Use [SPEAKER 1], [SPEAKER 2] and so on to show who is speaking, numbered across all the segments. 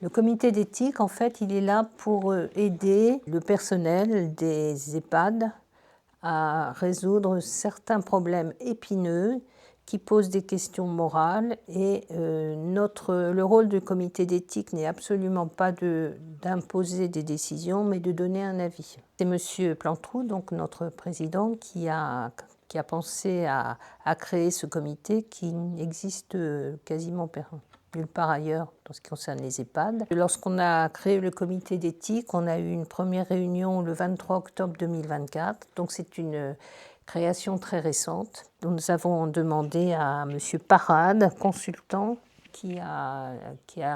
[SPEAKER 1] Le comité d'éthique, en fait, il est là pour aider le personnel des EHPAD à résoudre certains problèmes épineux qui posent des questions morales. Et le rôle du comité d'éthique n'est absolument pas d'imposer des décisions, mais de donner un avis. C'est M. Plantrou, donc notre président, qui a pensé à créer ce comité qui n'existe quasiment nulle part ailleurs dans ce qui concerne les EHPAD. Lorsqu'on a créé le comité d'éthique, on a eu une première réunion le 23 octobre 2024, donc c'est une création très récente. Nous avons demandé à M. Parade, consultant, qui a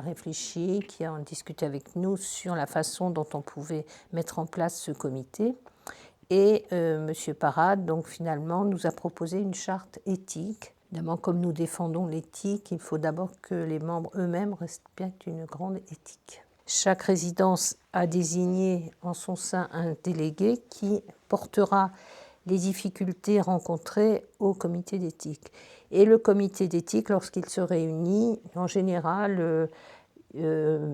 [SPEAKER 1] réfléchi, qui a discuté avec nous sur la façon dont on pouvait mettre en place ce comité. Et M. Parade, donc finalement, nous a proposé une charte éthique. Évidemment, comme nous défendons l'éthique, il faut d'abord que les membres eux-mêmes respectent une grande éthique. Chaque résidence a désigné en son sein un délégué qui portera les difficultés rencontrées au comité d'éthique. Et le comité d'éthique, lorsqu'il se réunit, en général,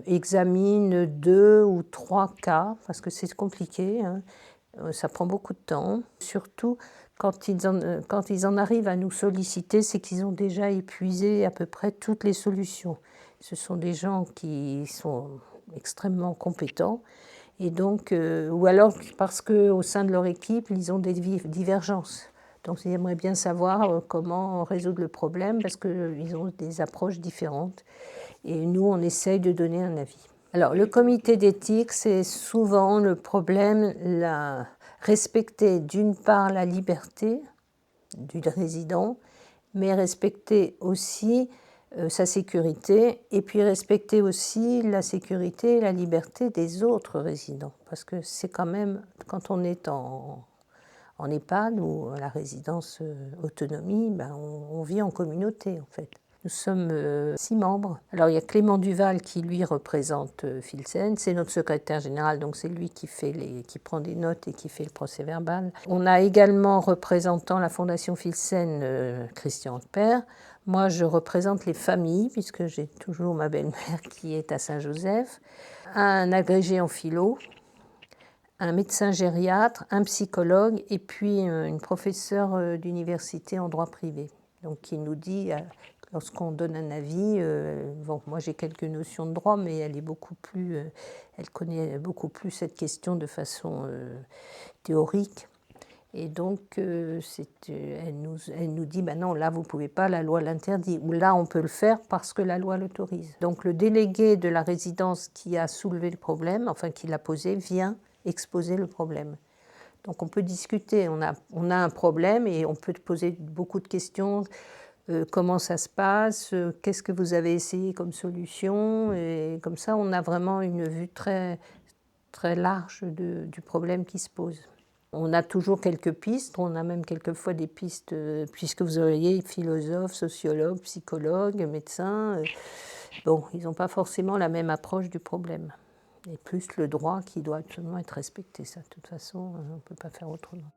[SPEAKER 1] examine 2 ou 3 cas, parce que c'est compliqué, hein. Ça prend beaucoup de temps. Surtout, quand ils en arrivent à nous solliciter, c'est qu'ils ont déjà épuisé à peu près toutes les solutions. Ce sont des gens qui sont extrêmement compétents, et donc, ou alors parce qu'au sein de leur équipe, ils ont des divergences. Donc, ils aimeraient bien savoir comment résoudre le problème, parce qu'ils ont des approches différentes. Et nous, on essaye de donner un avis. Alors, le comité d'éthique, c'est souvent le problème, respecter d'une part la liberté du résident, mais respecter aussi sa sécurité, et puis respecter aussi la sécurité et la liberté des autres résidents. Parce que c'est quand même, quand on est en EHPAD ou à la résidence autonomie, ben on vit en communauté en fait. Nous sommes 6 membres. Alors il y a Clément Duval qui lui représente Filsen, c'est notre secrétaire général, donc c'est lui qui prend des notes et qui fait le procès-verbal. On a également représentant la Fondation Filsen, Christian Père. Moi je représente les familles, puisque j'ai toujours ma belle-mère qui est à Saint-Joseph, un agrégé en philo, un médecin gériatre, un psychologue et puis une professeure d'université en droit privé. Donc qui nous dit, lorsqu'on donne un avis, bon, moi j'ai quelques notions de droit, mais elle connaît beaucoup plus cette question de façon théorique. Et donc elle nous dit, ben non, là vous ne pouvez pas, la loi l'interdit, ou là on peut le faire parce que la loi l'autorise. Donc le délégué de la résidence qui a soulevé le problème, enfin qui l'a posé, vient exposer le problème. Donc on peut discuter, on a un problème et on peut poser beaucoup de questions. Comment ça se passe, qu'est-ce que vous avez essayé comme solution, et comme ça on a vraiment une vue très, très large du problème qui se pose. On a toujours quelques pistes, on a même quelquefois des pistes, puisque vous auriez philosophes, sociologues, psychologues, médecins. Bon, ils n'ont pas forcément la même approche du problème. Et plus le droit qui doit absolument être respecté, ça. De toute façon, on ne peut pas faire autrement.